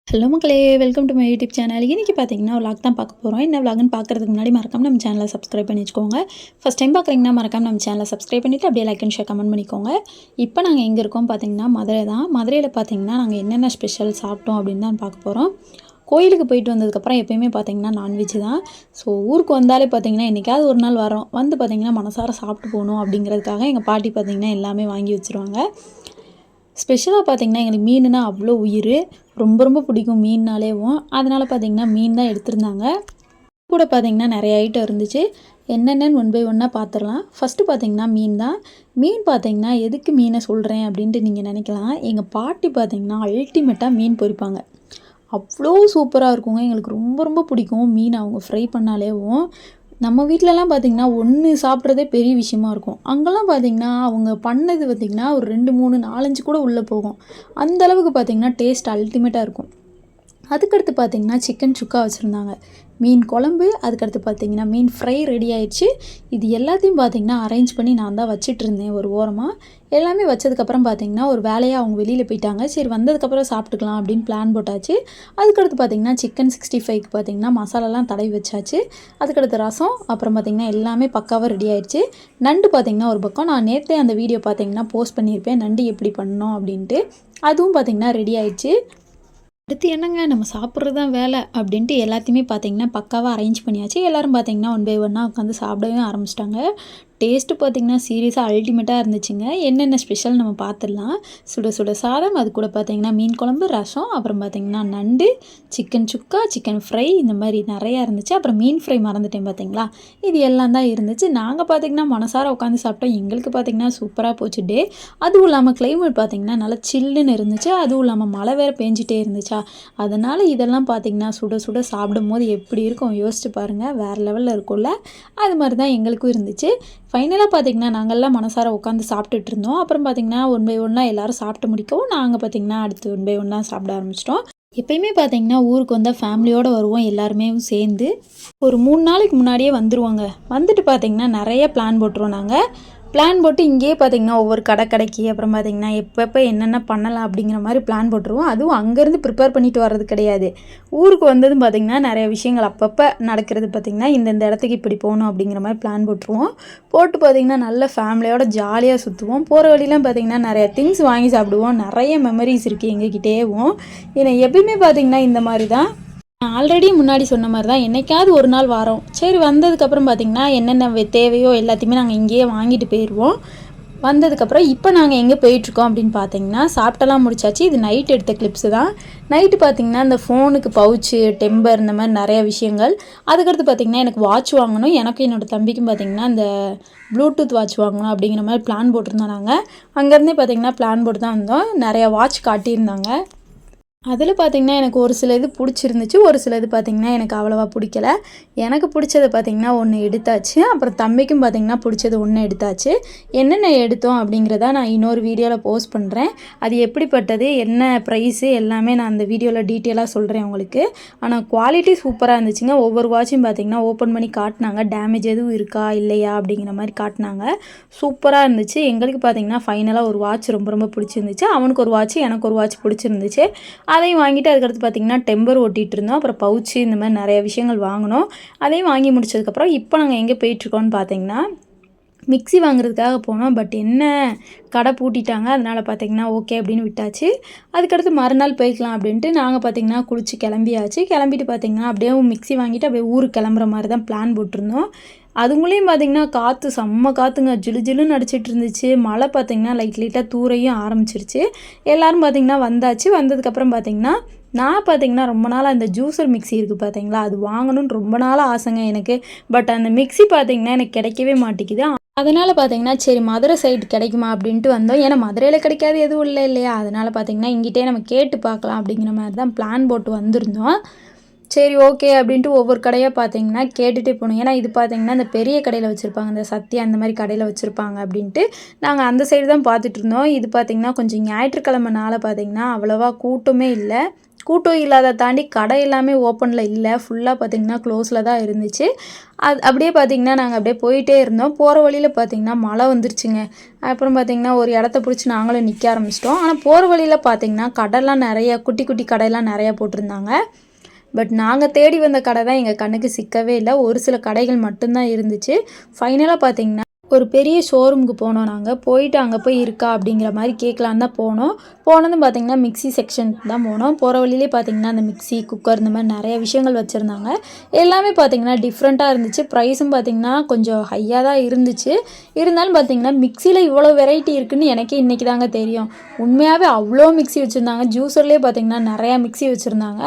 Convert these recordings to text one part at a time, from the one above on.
Hello மக்களே, welcome to my YouTube channel. இன்றைக்கி பார்த்தீங்கன்னா விலாக் தான் பார்க்க போகிறோம். என்ன விலாக்னு பார்க்குறதுக்கு முன்னாடி மறக்காம நம்ம சேனலை சப்ஸ்கிரைப் பண்ணி வச்சுக்கோங்க. ஃபஸ்ட் டைம் பார்க்குறீங்கன்னா மறக்காம நம்ம சேனலை சப்ஸ்கிரைப் பண்ணிவிட்டு அப்படியே லைக் அண்ட் ஷேர் கமெண்ட் பண்ணிக்கோங்க. இப்போ நாங்கள் எங்கே இருக்கோம் பார்த்தீங்கன்னா மதுரை தான். மதுரையில் பார்த்தீங்கன்னா நாங்கள் என்னென்ன ஸ்பெஷல் சாப்பிட்டோம் அப்படின்னு தான் பார்க்க போகிறோம். கோயிலுக்கு போயிட்டு வந்ததுக்கப்புறம் எப்போயுமே பார்த்தீங்கன்னா நான்வெஜ் தான். ஸோ ஊருக்கு வந்தாலே பார்த்தீங்கன்னா என்றைக்காவது ஒரு நாள் வரோம் வந்து பார்த்தீங்கன்னா மனசார சாப்பிட்டு போகணும் அப்படிங்கிறதுக்காக எங்கள் பாட்டி பார்த்தீங்கன்னா எல்லாமே வாங்கி வச்சுருவாங்க. ஸ்பெஷலாக பார்த்தீங்கன்னா எங்களுக்கு மீனுனா அவ்வளோ உயிர், ரொம்ப ரொம்ப பிடிக்கும் மீன்னாலேவும். அதனால் பார்த்தீங்கன்னா மீன் தான் எடுத்திருந்தாங்க. கூட பார்த்தீங்கன்னா நிறைய ஐட்டம் இருந்துச்சு. என்னென்னு ஒன் பை ஒன்னாக பார்த்துடலாம். ஃபஸ்ட்டு பார்த்தீங்கன்னா மீன் தான். மீன் பார்த்தீங்கன்னா எதுக்கு மீனை சொல்கிறேன் அப்படின்ட்டு நீங்கள் நினைக்கலாம். எங்கள் பாட்டி பார்த்தீங்கன்னா அல்டிமேட்டாக மீன் பொரிப்பாங்க. அவ்வளோ சூப்பராக இருக்குங்க. எங்களுக்கு ரொம்ப ரொம்ப பிடிக்கும் மீன் அவங்க ஃப்ரை பண்ணாலேவும். நம்ம வீட்டிலலாம் பார்த்திங்கன்னா ஒன்று சாப்பிட்றதே பெரிய விஷயமா இருக்கும். அங்கெல்லாம் பார்த்திங்கன்னா அவங்க பண்ணது பார்த்திங்கன்னா ஒரு 2, 3, 4, 5 கூட உள்ளே போகும். அந்தளவுக்கு பார்த்திங்கன்னா டேஸ்ட் அல்டிமேட்டாக இருக்கும். அதுக்கடுத்து பார்த்திங்கன்னா சிக்கன் சுக்கா வச்சுருந்தாங்க, மீன் குழம்பு, அதுக்கடுத்து பார்த்திங்கன்னா மீன் ஃப்ரை ரெடி ஆயிடுச்சு. இது எல்லாத்தையும் பார்த்திங்கன்னா அரேஞ்ச் பண்ணி நான் தான் வச்சிட்ருந்தேன் ஒரு ஓரமாக. எல்லாமே வச்சதுக்கப்புறம் பார்த்திங்கன்னா ஒரு வேலையாக அவங்க வெளியில் போயிட்டாங்க. சரி வந்ததுக்கப்புறம் சாப்பிட்டுக்கலாம் அப்படின்னு பிளான் போட்டாச்சு. அதுக்கடுத்து பார்த்திங்கன்னா சிக்கன் 65க்கு பார்த்திங்கன்னா மசாலாலாம் தடவி வச்சாச்சு. அதுக்கடுத்து ரசம், அப்புறம் பார்த்திங்கன்னா எல்லாமே பக்காவாக ரெடி ஆயிடுச்சு. நண்டு பார்த்திங்கன்னா ஒரு பக்கம் நான் நேற்றே அந்த வீடியோ பார்த்திங்கன்னா போஸ்ட் பண்ணியிருப்பேன், நண்டு எப்படி பண்ணோம் அப்படின்ட்டு. அதுவும் பார்த்திங்கன்னா ரெடி ஆயிடுச்சு. அடுத்து என்னங்க நம்ம சாப்பிட்றது தான் வேலை அப்படின்ட்டு எல்லாத்தையுமே பார்த்திங்கன்னா பக்காவாக அரேஞ்ச் பண்ணியாச்சு. எல்லோரும் பார்த்திங்கன்னா ஒன் பை ஒன்னாக உட்காந்து சாப்பிடவே ஆரம்பிச்சிட்டாங்க. டேஸ்ட்டு பார்த்திங்கன்னா சீரியஸாக அல்டிமேட்டாக இருந்துச்சுங்க. என்னென்ன ஸ்பெஷல் நம்ம பார்த்துடலாம். சுட சுட சாதம், அது கூட பார்த்திங்கன்னா மீன் குழம்பு, ரசம், அப்புறம் பார்த்திங்கன்னா நண்டு, சிக்கன் சுக்கா, சிக்கன் ஃப்ரை, இந்த மாதிரி நிறையா இருந்துச்சு. அப்புறம் மீன் ஃப்ரை மறந்துட்டேன் பார்த்திங்களா. இது எல்லாம் தான் இருந்துச்சு. நாங்கள் பார்த்திங்கன்னா மனசார உட்காந்து சாப்பிட்டோம். எங்களுக்கு பார்த்திங்கன்னா சூப்பராக போச்சு டே. அதுவும் இல்லாமல் கிளைமேட் பார்த்திங்கன்னா நல்லா சில்லுன்னு இருந்துச்சு. அதுவும் இல்லாமல் மழை வேறு பேஞ்சிட்டே இருந்துச்சா, அதனால் இதெல்லாம் பார்த்திங்கன்னா சுட சுட சாப்பிடும் போது எப்படி இருக்கும் யோசிச்சு பாருங்கள். வேறு லெவலில் இருக்கும்ல. அது மாதிரி தான் எங்களுக்கும் இருந்துச்சு. ஃபைனலாக பார்த்திங்கன்னா நாங்கள்லாம் மனசார உட்காந்து சாப்பிட்டுட்டு இருந்தோம். அப்புறம் பார்த்திங்கன்னா ஒன் பை ஒன்னாக எல்லோரும் சாப்பிட்டு முடிக்கவும் நாங்கள் பார்த்திங்கன்னா அடுத்து ஒன் பை ஒன்னாக சாப்பிட ஆரம்பிச்சிட்டோம். எப்பயுமே பார்த்திங்கன்னா ஊருக்கு வந்தால் ஃபேமிலியோடு வருவோம் எல்லாருமே சேர்ந்து. ஒரு 3 நாளைக்கு முன்னாடியே வந்துடுவோங்க. வந்துட்டு பார்த்திங்கன்னா நிறைய பிளான் போட்டுருவோம். நாங்கள் பிளான் போட்டு இங்கேயே பார்த்திங்கன்னா ஒவ்வொரு கடைக்கு அப்புறம் பார்த்திங்கன்னா எப்பப்போ என்னென்ன பண்ணலாம் அப்படிங்கிற மாதிரி பிளான் போட்டுருவோம். அதுவும் அங்கேருந்து ப்ரிப்பேர் பண்ணிட்டு வர்றது கிடையாது. ஊருக்கு வந்ததும் பார்த்திங்கன்னா நிறைய விஷயங்கள் அப்பப்போ நடக்கிறது பார்த்திங்கன்னா இந்த இடத்துக்கு இப்படி போகணும் அப்படிங்கிற மாதிரி பிளான் போட்டுருவோம். போட்டு பார்த்திங்கன்னா நல்ல ஃபேமிலியோட ஜாலியாக சுற்றுவோம். போகிற வழியெலாம் பார்த்திங்கன்னா நிறைய திங்ஸ் வாங்கி சாப்பிடுவோம். நிறைய மெமரிஸ் இருக்குது எங்ககிட்டேவும். ஏன்னா எப்பயுமே பார்த்திங்கன்னா இந்த மாதிரி தான். ஆல்ரெடி முன்னாடி சொன்ன மாதிரி தான் என்றைக்காவது ஒரு நாள் வரோம். சரி வந்ததுக்கப்புறம் பார்த்திங்கன்னா என்னென்ன தேவையோ எல்லாத்தையுமே நாங்கள் இங்கேயே வாங்கிட்டு போயிடுவோம். வந்ததுக்கப்புறம் இப்போ நாங்கள் எங்கே போயிட்டுருக்கோம் அப்படின்னு பார்த்தீங்கன்னா சாப்பிட்டெல்லாம் முடிச்சாச்சு. இது நைட் எடுத்த கிளிப்ஸு தான். நைட்டு பார்த்திங்கன்னா இந்த ஃபோனுக்கு பவுச்சு, டெம்பர், இந்த மாதிரி நிறைய விஷயங்கள். அதுக்கடுத்து பார்த்திங்கன்னா எனக்கு வாட்ச் வாங்கணும். எனக்கும் என்னோடய தம்பிக்கும் பார்த்திங்கன்னா இந்த ப்ளூடூத் வாட்ச் வாங்கணும் அப்படிங்கிற மாதிரி பிளான் போட்டிருந்தோம். நாங்கள் அங்கேருந்தே பார்த்திங்கன்னா பிளான் போட்டு தான் வந்தோம். நிறையா வாட்ச் காட்டியிருந்தாங்க. அதில் பார்த்திங்கன்னா எனக்கு ஒரு சில இது பிடிச்சிருந்துச்சு, ஒரு சில இது பார்த்திங்கன்னா எனக்கு அவ்வளோவா பிடிக்கல. எனக்கு பிடிச்சது பார்த்திங்கன்னா ஒன்று எடுத்தாச்சு. அப்புறம் தம்பிக்கும் பார்த்திங்கன்னா பிடிச்சது ஒன்று எடுத்தாச்சு. என்னென்ன எடுத்தோம் அப்படிங்கிறத நான் இன்னொரு வீடியோவில் போஸ்ட் பண்ணுறேன். அது எப்படிப்பட்டது, என்ன ப்ரைஸு, எல்லாமே நான் அந்த வீடியோவில் டீட்டெயிலாக சொல்கிறேன் உங்களுக்கு. ஆனால் குவாலிட்டி சூப்பராக இருந்துச்சுங்க. ஒவ்வொரு வாட்சும் பார்த்திங்கன்னா ஓப்பன் பண்ணி காட்டினாங்க. டேமேஜ் எதுவும் இருக்கா இல்லையா அப்படிங்கிற மாதிரி காட்டினாங்க. சூப்பராக இருந்துச்சு. எங்களுக்கு பார்த்திங்கன்னா ஃபைனலாக ஒரு வாட்ச் ரொம்ப ரொம்ப பிடிச்சிருந்துச்சு. அவனுக்கு ஒரு வாட்ச், எனக்கு ஒரு வாட்ச் பிடிச்சிருந்துச்சு. அதையும் வாங்கிட்டு அதுக்கடுத்து பார்த்திங்கன்னா டெம்பர் ஓட்டிகிட்டு இருந்தோம். அப்புறம் பவுச்சு, இந்த மாதிரி நிறைய விஷயங்கள் வாங்கினோம். அதையும் வாங்கி முடிச்சதுக்கப்புறம் இப்போ நாங்கள் எங்கே போயிட்டுருக்கோன்னு பார்த்தீங்கன்னா மிக்ஸி வாங்குறதுக்காக போனோம். பட் என்ன கடை பூட்டிட்டாங்க. அதனால் பார்த்திங்கன்னா ஓகே அப்படின்னு விட்டாச்சு. அதுக்கடுத்து மறுநாள் போய்க்கலாம் அப்படின்ட்டு நாங்கள் பார்த்திங்கன்னா குளிச்சு கிளம்பியாச்சு. கிளம்பிட்டு பார்த்திங்கன்னா அப்படியே மிக்ஸி வாங்கிட்டு அப்படியே ஊருக்கு கிளம்புற மாதிரி தான் பிளான் போட்டிருந்தோம். அதுங்களையும் பார்த்திங்கன்னா காற்று செம்ம காற்றுங்க, ஜிலு ஜிலுன்னு அடிச்சிட்டு இருந்துச்சு. மழை பார்த்திங்கன்னா லைட்டாக தூரையும் ஆரம்பிச்சிருச்சு. எல்லோரும் பார்த்திங்கன்னா வந்தாச்சு. வந்ததுக்கப்புறம் பார்த்திங்கன்னா நான் பார்த்திங்கன்னா ரொம்ப நாளாக அந்த ஜூஸர் மிக்ஸி இருக்குது பார்த்திங்களா, அது வாங்கணும்னு ரொம்ப நாளாக ஆசைங்க எனக்கு. பட் அந்த மிக்ஸி பார்த்திங்கன்னா எனக்கு கிடைக்கவே மாட்டேங்குது. அதனால் பார்த்திங்கன்னா சரி மதுரை சைடு கிடைக்குமா அப்படின்ட்டு வந்தோம். ஏன்னா மதுரையில் கிடைக்காது எதுவும் இல்லை இல்லையா. அதனால் பார்த்திங்கன்னா இங்கிட்டே நம்ம கேட்டு பார்க்கலாம் அப்படிங்கிற மாதிரி தான் பிளான் போட்டு வந்திருந்தோம். சரி ஓகே அப்படின்ட்டு ஒவ்வொரு கடையாக பார்த்திங்கன்னா கேட்டுகிட்டே போகணும். ஏன்னா இது பார்த்திங்கன்னா இந்த பெரிய கடையில் வச்சுருப்பாங்க, இந்த சத்யா அந்த மாதிரி கடையில் வச்சுருப்பாங்க அப்படின்ட்டு நாங்கள் அந்த சைடு தான் பார்த்துட்டு இருந்தோம். இது பார்த்திங்கன்னா கொஞ்சம் ஞாயிற்றுக்கிழமைனால பார்த்திங்கன்னா அவ்வளோவா கூட்டமே இல்லை. கூட்டம் இல்லாத தாண்டி கடை எல்லாமே ஓப்பனில் இல்லை, ஃபுல்லாக பார்த்திங்கன்னா க்ளோஸில் தான் இருந்துச்சு. அது அப்படியே பார்த்திங்கன்னா நாங்கள் அப்படியே போயிட்டே இருந்தோம். போகிற வழியில் பார்த்திங்கன்னா மழை வந்துருச்சுங்க. அப்புறம் பார்த்திங்கன்னா ஒரு இடத்த பிடிச்சி நாங்களும் நிற்க ஆரம்பிச்சிட்டோம். ஆனால் போகிற வழியில் பார்த்திங்கன்னா கடைலாம் நிறைய குட்டி குட்டி கடையெல்லாம் நிறையா போட்டிருந்தாங்க. பட் நாங்கள் தேடி வந்த கடை தான் எங்கள் கண்ணுக்கு சிக்கவே இல்லை. ஒரு சில கடைகள் மட்டும்தான் இருந்துச்சு. ஃபைனலாக பார்த்திங்கன்னா ஒரு பெரிய ஷோரூமுக்கு போனோம். நாங்கள் போயிட்டு அங்கே போய் இருக்கா அப்படிங்கிற மாதிரி கேட்கலான்னு தான் போனதும் பார்த்திங்கன்னா மிக்ஸி செக்ஷனுக்கு தான் போனோம். போகிற வழியிலே பார்த்திங்கன்னா அந்த மிக்ஸி, குக்கர் இந்த மாதிரி நிறைய விஷயங்கள் வச்சுருந்தாங்க. எல்லாமே பார்த்திங்கன்னா டிஃப்ரெண்ட்டாக இருந்துச்சு. ப்ரைஸும் பார்த்திங்கன்னா கொஞ்சம் ஹையாக தான் இருந்துச்சு. இருந்தாலும் பார்த்திங்கன்னா மிக்ஸியில் இவ்வளோ வெரைட்டி இருக்குதுன்னு எனக்கே இன்றைக்கி தாங்க தெரியும். உண்மையாகவே அவ்வளோ மிக்ஸி வச்சுருந்தாங்க. ஜூஸர்லேயே பார்த்திங்கன்னா நிறையா மிக்ஸி வச்சுருந்தாங்க.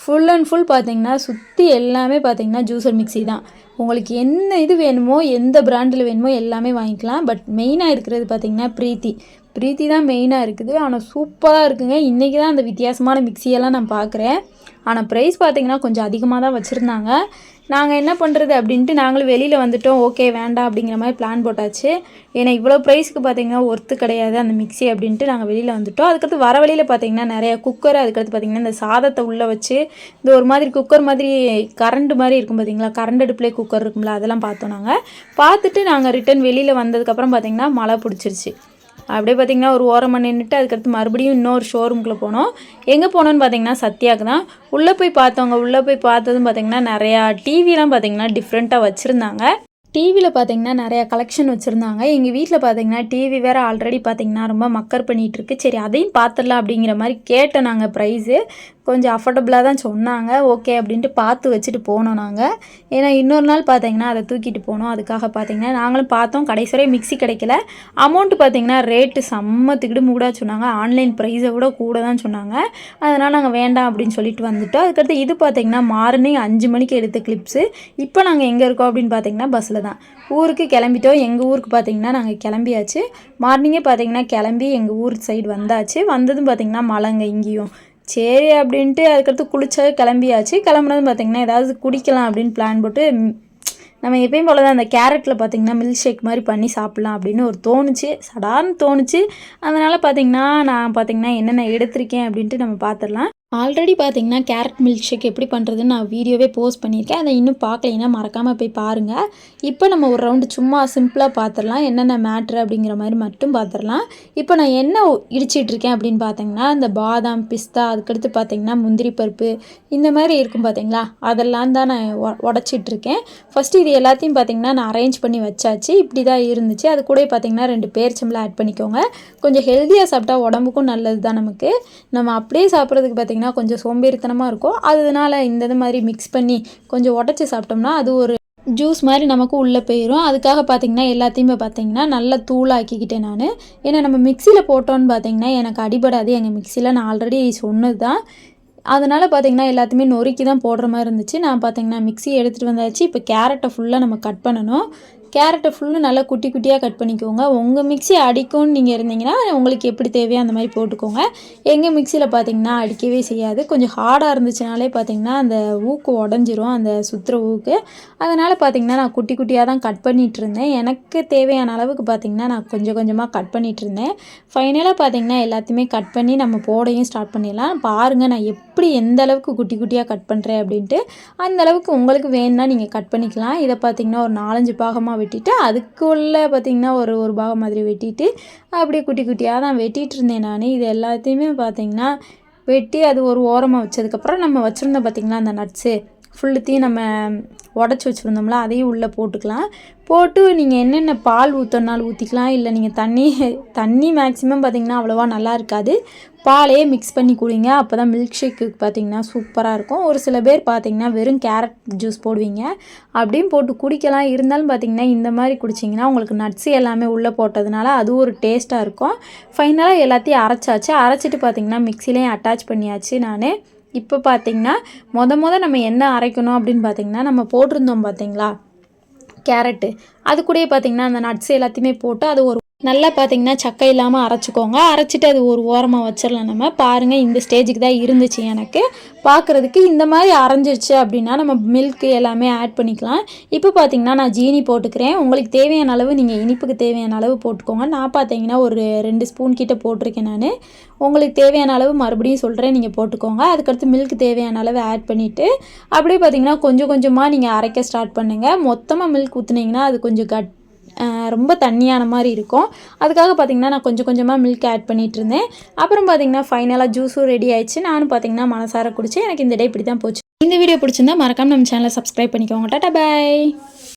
ஃபுல் அண்ட் ஃபுல் பார்த்திங்கன்னா சுற்றி எல்லாமே பார்த்திங்கன்னா ஜூஸர் மிக்ஸி தான். உங்களுக்கு என்ன இது வேணுமோ, எந்த பிராண்டில் வேணுமோ எல்லாமே வாங்கிக்கலாம். பட் மெயினாக இருக்கிறது பார்த்திங்கன்னா ப்ரீத்தி தான் மெயினாக இருக்குது. ஆனால் சூப்பராக இருக்குங்க. இன்றைக்கி தான் அந்த வித்தியாசமான மிக்சியெல்லாம் நான் பார்க்குறேன். ஆனால் ப்ரைஸ் பார்த்திங்கன்னா கொஞ்சம் அதிகமாக தான் வச்சுருந்தாங்க. நாங்கள் என்ன பண்ணுறது அப்படின்ட்டு நாங்களும் வெளியில் வந்துவிட்டோம். ஓகே வேண்டாம் அப்படிங்கிற மாதிரி பிளான் போட்டாச்சு. ஏன்னா இவ்வளோ ப்ரைஸுக்கு பார்த்திங்கன்னா ஒர்த்து கிடையாது அந்த மிக்ஸி அப்படின்ட்டு நாங்கள் வெளியில் வந்துவிட்டோம். அதுக்கடுத்து வர வழியில் பார்த்திங்கன்னா நிறையா குக்கர், அதுக்கடுத்து பார்த்திங்கன்னா இந்த சாதத்தை உள்ளே வச்சு இந்த ஒரு மாதிரி குக்கர் மாதிரி கரண்ட் மாதிரி இருக்கும் பார்த்திங்களா, கரண்ட் அடுப்புலேயே குக்கர் இருக்கும்ல, அதெல்லாம் பார்த்தோம். பார்த்துட்டு நாங்கள் ரிட்டன் வெளியில் வந்ததுக்கப்புறம் பார்த்திங்கன்னா மழை பிடிச்சிருச்சு. அப்படியே பார்த்திங்கன்னா ஒரு ஓரமாக நின்றுட்டு அதுக்கடுத்து மறுபடியும் இன்னொரு ஷோரூமுக்குள்ளே போனோம். எங்கே போனோன்னு பார்த்திங்கன்னா சத்யாவுக்கு தான். உள்ளே போய் பார்த்ததும் பார்த்திங்கன்னா நிறையா டிவிலாம் பார்த்திங்கன்னா டிஃப்ரெண்ட்டாக வச்சுருந்தாங்க. டிவியில் பார்த்திங்கன்னா நிறையா கலெக்ஷன் வச்சுருந்தாங்க. எங்கள் வீட்டில் பார்த்திங்கன்னா டிவி வேறு ஆல்ரெடி பார்த்திங்கன்னா ரொம்ப மக்கர் பண்ணிகிட்ருக்கு. சரி அதையும் பார்த்துடலாம் அப்படிங்கிற மாதிரி கேட்டோம். நாங்கள் ப்ரைஸு கொஞ்சம் அஃபோர்டபுளாக தான் சொன்னாங்க. ஓகே அப்படின்ட்டு பார்த்து வச்சுட்டு போனோம் நாங்கள். ஏன்னா இன்னொரு நாள் பார்த்திங்கன்னா அதை தூக்கிட்டு போனோம். அதுக்காக பார்த்திங்கன்னா நாங்களும் பார்த்தோம். கடைசி வரை மிக்ஸி கிடைக்கல. அமௌண்ட்டு பார்த்திங்கன்னா ரேட்டு செம்மத்துக்கிட்டு மூடாக சொன்னாங்க. ஆன்லைன் ப்ரைஸை விட கூட தான் சொன்னாங்க. அதனால் நாங்கள் வேண்டாம் அப்படின்னு சொல்லிட்டு வந்துவிட்டோம். அதுக்கடுத்து இது பார்த்திங்கன்னா மார்னிங் 5 மணிக்கு எடுத்த கிளிப்ஸு. இப்போ நாங்கள் எங்கே இருக்கோம் அப்படின்னு பார்த்திங்கன்னா பஸ்ஸில் தான் ஊருக்கு கிளம்பிட்டோம். எங்கள் ஊருக்கு பார்த்திங்கன்னா நாங்கள் கிளம்பியாச்சு. மார்னிங்கே பார்த்திங்கன்னா கிளம்பி எங்கள் ஊர் சைடு வந்தாச்சு. வந்ததும் பார்த்திங்கன்னா மழைங்க இங்கேயும். சரி அப்படின்ட்டு அதுக்கடுத்து குளிச்சா கிளம்பியாச்சு. கிளம்புனதும் பார்த்திங்கன்னா ஏதாவது குடிக்கலாம் அப்படின்னு பிளான் போட்டு நம்ம எப்பயும் போல தான் அந்த கேரட்டில் பார்த்திங்கன்னா மில்க் ஷேக் மாதிரி பண்ணி சாப்பிட்லாம் அப்படின்னு சடார்னு தோணுச்சு. அதனால் பார்த்திங்கன்னா நான் பார்த்திங்கன்னா என்னென்ன எடுத்திருக்கேன் அப்படின்ட்டு நம்ம பார்த்துடலாம். ஆல்ரெடி பார்த்திங்கன்னா கேரட் மில்க் ஷேக் எப்படி பண்ணுறதுன்னு நான் வீடியோவே போஸ்ட் பண்ணியிருக்கேன். அதை இன்னும் பார்க்கலைன்னா மறக்காமல் போய் பாருங்கள். இப்போ நம்ம ஒரு ரவுண்டு சும்மா சிம்பிளாக பார்த்துடலாம். என்னென்ன மேட்ரு அப்படிங்கிற மாதிரி மட்டும் பார்த்துடலாம். இப்போ நான் என்ன இடிச்சிட்ருக்கேன் அப்படின்னு பார்த்தீங்கன்னா இந்த பாதாம், பிஸ்தா, அதுக்கடுத்து பார்த்திங்கன்னா முந்திரி பருப்பு இந்த மாதிரி இருக்கும் பார்த்திங்களா, அதெல்லாம் தான் நான் உடச்சிட்ருக்கேன். ஃபஸ்ட்டு இது எல்லாத்தையும் பார்த்திங்கன்னா நான் அரேஞ்ச் பண்ணி வச்சாச்சு. இப்படி தான் இருந்துச்சு. அது கூட பார்த்திங்கன்னா 2 பேரிச்சம்பழம் ஆட் பண்ணிக்கோங்க. கொஞ்சம் ஹெல்த்தியாக சாப்பிட்டா உடம்புக்கும் நல்லது தான் நமக்கு. நம்ம அப்படியே சாப்பிட்றதுக்கு பார்த்திங்கன்னா கொஞ்சம் சோம்பேறித்தனமாக இருக்கும். அதனால இந்த மாதிரி மிக்ஸ் பண்ணி கொஞ்சம் உடச்சி சாப்பிட்டோம்னா அது ஒரு ஜூஸ் மாதிரி நமக்கு உள்ளே போயிடும். அதுக்காக பார்த்திங்கன்னா எல்லாத்தையுமே பார்த்திங்கன்னா நல்லா தூளாக்கிக்கிட்டேன் நான். ஏன்னா நம்ம மிக்சியில் போட்டோன்னு பார்த்திங்கன்னா எனக்கு அடிபடாது. எங்கள் மிக்சியில் நான் ஆல்ரெடி சொன்னது தான். அதனால் பார்த்திங்கன்னா எல்லாத்தையுமே நொறுக்கி தான் போடுற மாதிரி இருந்துச்சு. நான் பார்த்திங்கன்னா மிக்ஸி எடுத்துகிட்டு வந்தாச்சு. இப்போ கேரட்டை ஃபுல்லாக நம்ம கட் பண்ணணும். கேரட்டை ஃபுல்லும் நல்லா குட்டி குட்டியாக கட் பண்ணிக்கோங்க. உங்கள் மிக்ஸி அடிக்கும்னு நீங்கள் இருந்தீங்கன்னா உங்களுக்கு எப்படி தேவையோ அந்த மாதிரி போட்டுக்கோங்க. எங்கள் மிக்சியில் பார்த்திங்கன்னா அடிக்கவே செய்யாது. கொஞ்சம் ஹார்டாக இருந்துச்சுனாலே பார்த்திங்கன்னா அந்த ஊக்கு உடஞ்சிரும், அந்த சுற்றுற ஊக்கு. அதனால் பார்த்திங்கன்னா நான் குட்டி குட்டியாக தான் கட் பண்ணிகிட்டு இருந்தேன். எனக்கு தேவையான அளவுக்கு பார்த்திங்கன்னா நான் கொஞ்சம் கொஞ்சமாக கட் பண்ணிகிட்டு இருந்தேன். ஃபைனலாக பார்த்திங்கன்னா எல்லாத்தையுமே கட் பண்ணி நம்ம போடையும் ஸ்டார்ட் பண்ணிடலாம். பாருங்கள் நான் எப்படி எந்த அளவுக்கு குட்டி குட்டியாக கட் பண்ணுறேன் அப்படின்ட்டு. அந்தளவுக்கு உங்களுக்கு வேணும்னா நீங்கள் கட் பண்ணிக்கலாம். இதை பார்த்திங்கன்னா ஒரு 4-5 பாகமாக வெட்டிட்டு அதுக்குள்ளே பார்த்திங்கன்னா ஒரு பாகம் மாதிரி வெட்டிட்டு அப்படியே குட்டி குட்டியாக தான் வெட்டிகிட்டு இருந்தேன் நான். இது எல்லாத்தையுமே பார்த்திங்கன்னா வெட்டி அது ஒரு ஓரமாக வச்சதுக்கப்புறம் நம்ம வச்சுருந்தோம் பார்த்திங்களா அந்த நட்ஸு ஃபுல்லுத்தையும் நம்ம உடச்சி வச்சுருந்தோம்ல அதையும் உள்ளே போட்டுக்கலாம். போட்டு நீங்கள் என்னென்ன பால் ஊற்றனாலும் ஊற்றிக்கலாம். இல்லை நீங்கள் தண்ணி மேக்ஸிமம் பார்த்திங்கன்னா அவ்வளோவா நல்லா இருக்காது. பாலையே மிக்ஸ் பண்ணி குடிங்க. அப்போ தான் மில்க் ஷேக்கு பார்த்திங்கன்னா சூப்பராக இருக்கும். ஒரு சில பேர் பார்த்திங்கன்னா வெறும் கேரட் ஜூஸ் போடுவீங்க, அப்படியும் போட்டு குடிக்கலாம். இருந்தாலும் பார்த்திங்கன்னா இந்த மாதிரி குடிச்சிங்கன்னா உங்களுக்கு நட்ஸு எல்லாமே உள்ளே போட்டதுனால அது ஒரு டேஸ்ட்டாக இருக்கும். ஃபைனலாக எல்லாத்தையும் அரைச்சிட்டு பார்த்திங்கன்னா மிக்சிலையும் அட்டாச் பண்ணியாச்சு நான். இப்போ பார்த்திங்கன்னா நம்ம என்ன அரைக்கணும் அப்படின்னு பார்த்திங்கன்னா நம்ம போட்டிருந்தோம் பார்த்திங்களா கேரட்டு, அது கூடயே பார்த்திங்கன்னா அந்த நட்ஸ் எல்லாத்தையுமே போட்டு அது ஒரு நல்லா பார்த்தீங்கன்னா சக்கை இல்லாமல் அரைச்சிக்கோங்க. அரைச்சிட்டு அது ஒரு ஓரமாக வச்சிடலாம் நம்ம. பாருங்கள் இந்த ஸ்டேஜுக்கு தான் இருந்துச்சு எனக்கு பார்க்குறதுக்கு. இந்த மாதிரி அரைஞ்சிருச்சு அப்படின்னா நம்ம மில்க் எல்லாமே ஆட் பண்ணிக்கலாம். இப்போ பார்த்தீங்கன்னா நான் ஜீனி போட்டுக்கிறேன். உங்களுக்கு தேவையான அளவு நீங்கள் இனிப்புக்கு தேவையான அளவு போட்டுக்கோங்க. நான் பார்த்தீங்கன்னா ஒரு 2 ஸ்பூன் கிட்ட போட்டிருக்கேன் நான். உங்களுக்கு தேவையான அளவு மறுபடியும் சொல்கிறேன், நீங்கள் போட்டுக்கோங்க. அதுக்கடுத்து மில்க் தேவையான அளவு ஆட் பண்ணிவிட்டு அப்படியே பார்த்தீங்கன்னா கொஞ்சம் கொஞ்சமாக நீங்கள் அரைக்க ஸ்டார்ட் பண்ணுங்கள். மொத்தமாக மில்க் ஊற்றுனீங்கன்னா அது கொஞ்சம் ரொம்ப தண்ணியான மாதிரி இருக்கும். அதுக்காக பார்த்தீங்கன்னா நான் கொஞ்சம் கொஞ்சமாக மில்க் ஆட் பண்ணிகிட்டு இருந்தேன். அப்புறம் பார்த்தீங்கன்னா ஃபைனலாக ஜூஸும் ரெடி ஆயிடுச்சு. நானும் பார்த்தீங்கன்னா மனசார குடித்தேன். எனக்கு இந்த டே இப்படி தான் போச்சு. இந்த வீடியோ பிடிச்சிருந்தா மறக்காம நம்ம சேனலை சப்ஸ்கிரைப் பண்ணிக்கோங்க. டாடா பாய்.